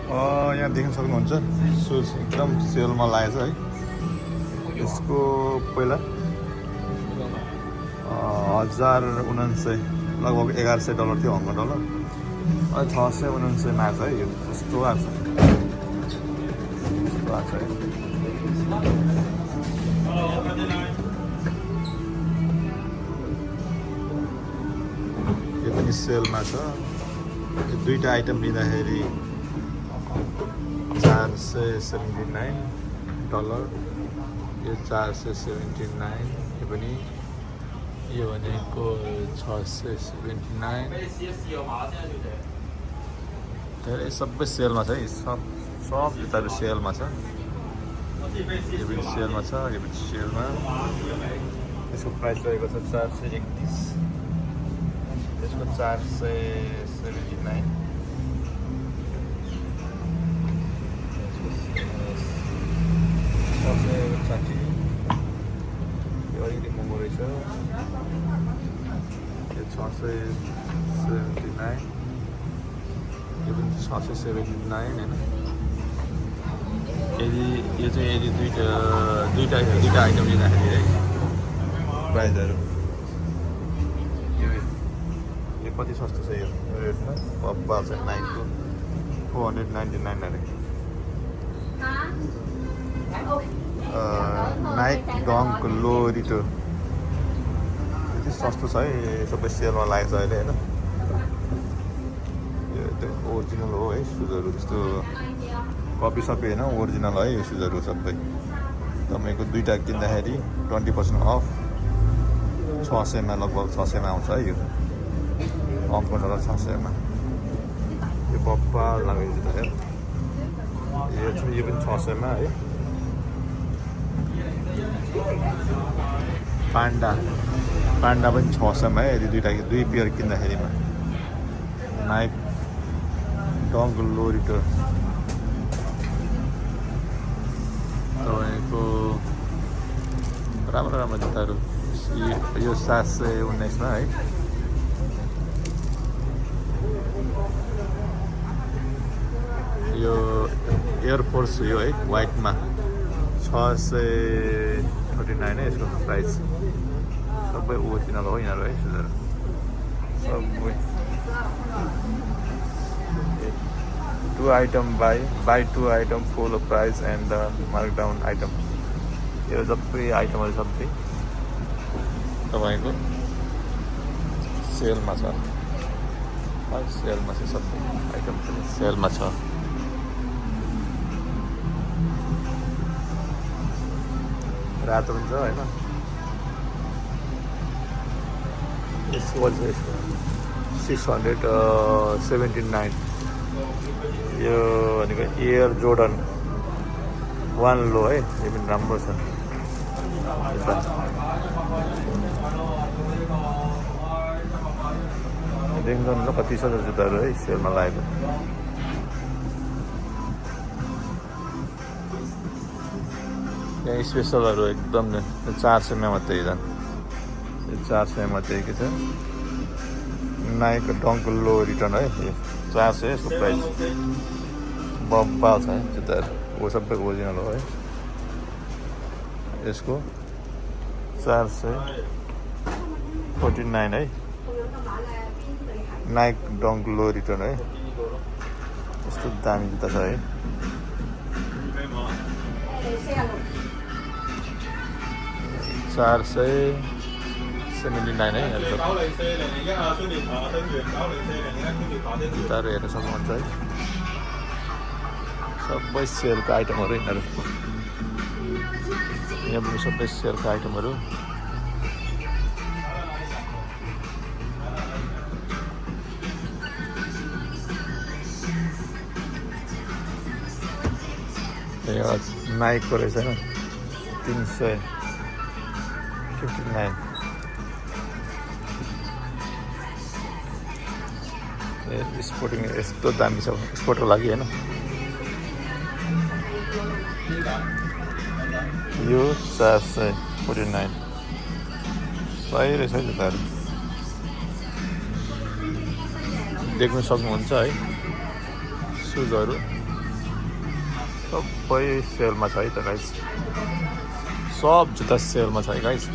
यहाँ देख्न सक्नुहुन्छ सुज एकदम सेलमा लागेछ है। यसको पहिला 1099 लगभग $1100 थियो हङकङ डलर। अहिले 699 मा छ है। यो कस्तो आएको छ, कस्तो आएको छ है। यो पनि सेलमा छ। यो दुईटा आइटम लिँदाखेरि $479। यो 479। यो पनि यो भनेको 679। धेरै सबै सेलमा छ है। सब जुत्ताहरू सेलमा छ। यो पनि सेलमा छ, यो पनि सेलमा। यसको प्राइस रहेको छ 431। यसको 479। यो अलिकति महँगो रहेछ। यो 679। यो पनि 679 होइन। यो चाहिँ यदि दुईटा आइटम लिँदाखेरि है प्राइसहरू यो कति सस्तो छ। यो रेटमा पप्पा छ नाइकको 499 अरे। नाइक डङ्क लो रिटो यति सस्तो छ है। सबै सेलमा लागेको छ अहिले होइन। यो त्यो ओरिजिनल हो है सुजहरू, त्यस्तो कपी सपी होइन, ओरिजिनल है यो सुजहरू सबै। तपाईँको दुईवटा किन्दाखेरि 20% अफ 600 मा, लगभग 600 मा आउँछ है। यो हङकङ डलर 600 मा। यो बप्पा लाग्यो जुत्ता हेर। यो पनि 600 मा है। पान्डा पनि 600 मा है। यदि दुई पेयर किन्दाखेरिमा। नाइक डङ्क लो रिटो तपाईँको राम्रो जुत्ताहरू। यो 719 मा है। यो एयरफोर्स यो है वाइटमा 639 है यसको प्राइस। सबै ओरिजिनल हो यिनीहरू है सुजहरू सबै। 2 item by 2 item full price and markdown item. यो सबै आइटमहरू सबै तपाईँको सेलमा छ। सेलमा छ सबै आइटम पनि सेलमा छ। रातो हुन्छ होइन। यसको 679। यो भनेको एयर जोर्डन 1 लो है। यो पनि राम्रो छ। देख्नु न कति छ जुत्ताहरू है सेलमा लागेको। यहाँ स्पेसलहरू एकदम 400 मा मात्रै झन्। यो 400 मा मात्रै के छ। नाइक डङ्क लो रिटर्न है। यो 400 यसको प्राइस। बब्बा छ है जुत्ताहरू। वो सबै ओरिजिनल हो है। यसको 449 है। नाइक डङ्क लो रिटर्न है। यस्तो दामी जुत्ता छ है। 479 है। जुत्ताहरू हेर्न सक्नुहुन्छ है। सबै सेलको आइटमहरू यिनीहरू। यहाँ पनि सबै सेलको आइटमहरू। यो नाइकको रहेछ होइन 359। स्पोर्टिङ यस्तो दामी छ स्पोर्टको लागि होइन। यो 449 सही रहेछ है जुत्ताहरू। देख्न सक्नुहुन्छ है सुजहरू। सबै सेलमा छ है त गाइस सब जुत्ता सेलमा छ है गाइस